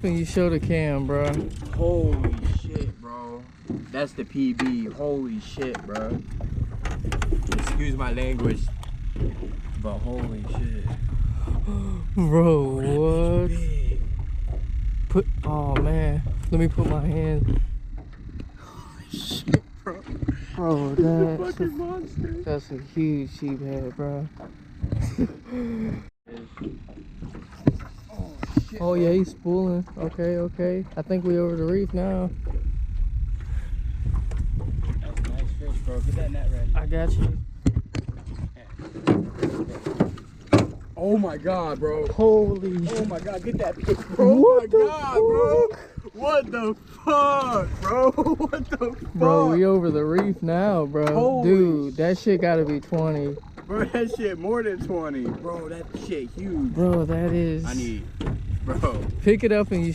and you show the cam, bro. Holy shit, bro. That's the PB. Holy shit, bro. Excuse my language, but holy shit. Bro, what? Oh man, let me put my hand. Holy shit, bro. Bro, that's a huge sheephead, bro. Oh yeah, he's spooling. Okay. I think we over the reef now. That's a nice fish, bro. Get that net ready. I got you. Oh my god, bro. Holy. Oh my god, get that fish, bro. Oh my god, bro. What the fuck, bro? What the fuck? Bro, we over the reef now, bro. Holy Dude, that shit gotta be 20. Bro, that shit more than 20. Bro, that shit huge. Bro, that is. Bro. Pick it up and you